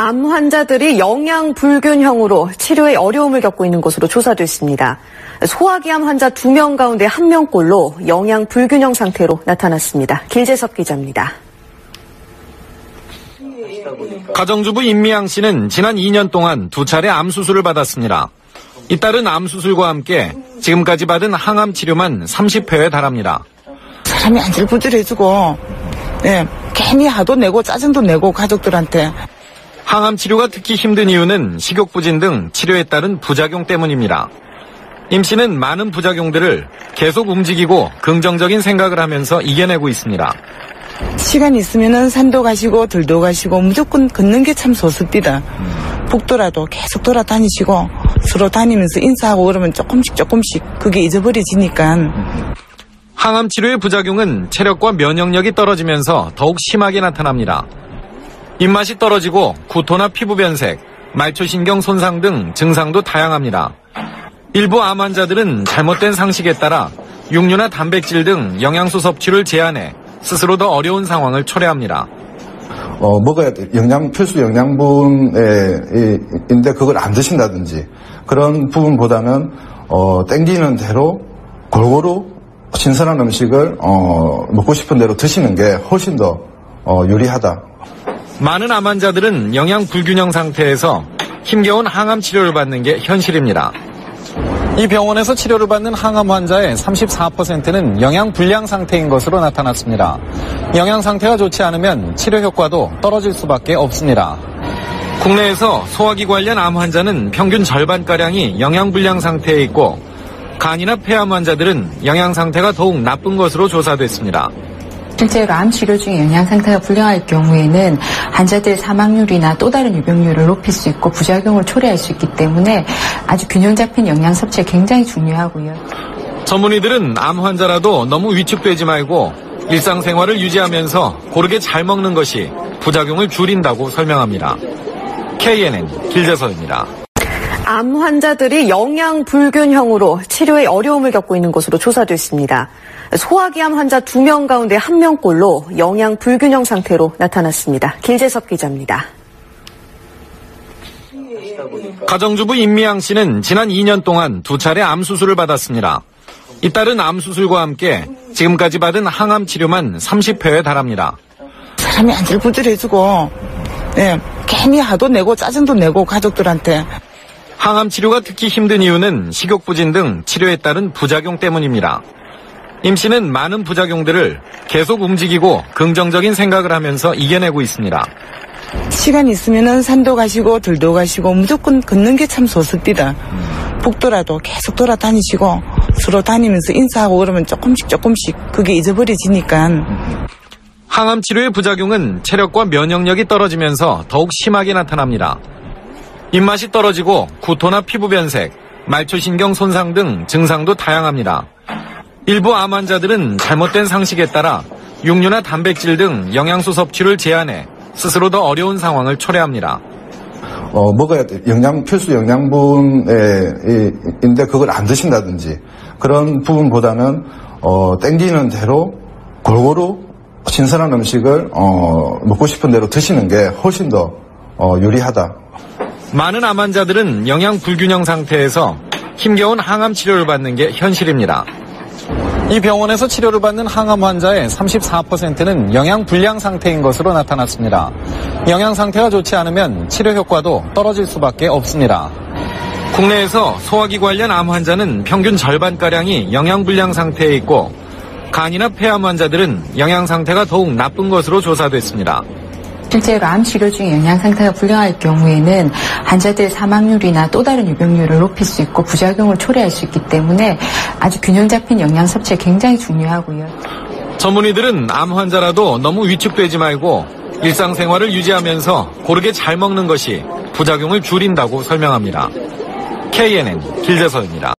암 환자들이 영양 불균형으로 치료에 어려움을 겪고 있는 것으로 조사됐습니다. 소화기암 환자 2명 가운데 1명꼴로 영양 불균형 상태로 나타났습니다. 길재섭 기자입니다. 가정주부 임미양 씨는 지난 2년 동안 2차례 암 수술을 받았습니다. 잇따른 암 수술과 함께 지금까지 받은 항암 치료만 30회에 달합니다. 사람이 안절부절해지고 괜히 화도 내고 짜증도 내고 가족들한테. 항암 치료가 특히 힘든 이유는 식욕부진 등 치료에 따른 부작용 때문입니다. 임 씨는 많은 부작용들을 계속 움직이고 긍정적인 생각을 하면서 이겨내고 있습니다. 시간 있으면은 산도 가시고 들도 가시고 무조건 걷는 게 참 소습디다. 복도라도 계속 돌아다니시고 서로 다니면서 인사하고 그러면 조금씩 그게 잊어버려지니까. 항암 치료의 부작용은 체력과 면역력이 떨어지면서 더욱 심하게 나타납니다. 입맛이 떨어지고 구토나 피부 변색, 말초신경 손상 등 증상도 다양합니다. 일부 암 환자들은 잘못된 상식에 따라 육류나 단백질 등 영양소 섭취를 제한해 스스로 더 어려운 상황을 초래합니다. 먹어야 돼. 필수 영양분인데 그걸 안 드신다든지 그런 부분보다는 땡기는 대로 골고루 신선한 음식을 먹고 싶은 대로 드시는 게 훨씬 더 유리하다. 많은 암 환자들은 영양 불균형 상태에서 힘겨운 항암 치료를 받는 게 현실입니다. 이 병원에서 치료를 받는 항암 환자의 34%는 영양 불량 상태인 것으로 나타났습니다. 영양 상태가 좋지 않으면 치료 효과도 떨어질 수밖에 없습니다. 국내에서 소화기 관련 암 환자는 평균 절반가량이 영양 불량 상태에 있고 간이나 폐암 환자들은 영양 상태가 더욱 나쁜 것으로 조사됐습니다. 실제로 암 치료 중에 영양 상태가 불량할 경우에는 환자들의 사망률이나 또 다른 유병률을 높일 수 있고 부작용을 초래할 수 있기 때문에 아주 균형 잡힌 영양 섭취가 굉장히 중요하고요. 전문의들은 암 환자라도 너무 위축되지 말고 일상생활을 유지하면서 고르게 잘 먹는 것이 부작용을 줄인다고 설명합니다. KNN 길재서입니다. 암 환자들이 영양 불균형으로 치료에 어려움을 겪고 있는 것으로 조사됐습니다. 소화기암 환자 2명 가운데 1명꼴로 영양 불균형 상태로 나타났습니다. 길재섭 기자입니다. 가정주부 임미양 씨는 지난 2년 동안 2차례 암 수술을 받았습니다. 잇따른 암 수술과 함께 지금까지 받은 항암 치료만 30회에 달합니다. 사람이 안절부절해지고 괜히 화도 내고 짜증도 내고 가족들한테. 항암 치료가 특히 힘든 이유는 식욕부진 등 치료에 따른 부작용 때문입니다. 임 씨는 많은 부작용들을 계속 움직이고 긍정적인 생각을 하면서 이겨내고 있습니다. 시간 있으면은 산도 가시고 들도 가시고 무조건 걷는 게 참 소습디다. 복도라도 계속 돌아다니시고 서로 다니면서 인사하고 그러면 조금씩 그게 잊어버려지니까. 항암 치료의 부작용은 체력과 면역력이 떨어지면서 더욱 심하게 나타납니다. 입맛이 떨어지고 구토나 피부 변색, 말초신경 손상 등 증상도 다양합니다. 일부 암 환자들은 잘못된 상식에 따라 육류나 단백질 등 영양소 섭취를 제한해 스스로 더 어려운 상황을 초래합니다. 먹어야 돼. 필수 영양분인데 그걸 안 드신다든지 그런 부분보다는 땡기는 대로 골고루 신선한 음식을 먹고 싶은 대로 드시는 게 훨씬 더 유리하다. 많은 암 환자들은 영양 불균형 상태에서 힘겨운 항암 치료를 받는 게 현실입니다. 이 병원에서 치료를 받는 항암 환자의 34%는 영양 불량 상태인 것으로 나타났습니다. 영양 상태가 좋지 않으면 치료 효과도 떨어질 수밖에 없습니다. 국내에서 소화기 관련 암 환자는 평균 절반가량이 영양 불량 상태에 있고 간이나 폐암 환자들은 영양 상태가 더욱 나쁜 것으로 조사됐습니다. 실제로 암 치료 중에 영양 상태가 불량할 경우에는 환자들의 사망률이나 또 다른 유병률을 높일 수 있고 부작용을 초래할 수 있기 때문에 아주 균형 잡힌 영양 섭취가 굉장히 중요하고요. 전문의들은 암 환자라도 너무 위축되지 말고 일상생활을 유지하면서 고르게 잘 먹는 것이 부작용을 줄인다고 설명합니다. KNN 길재서입니다.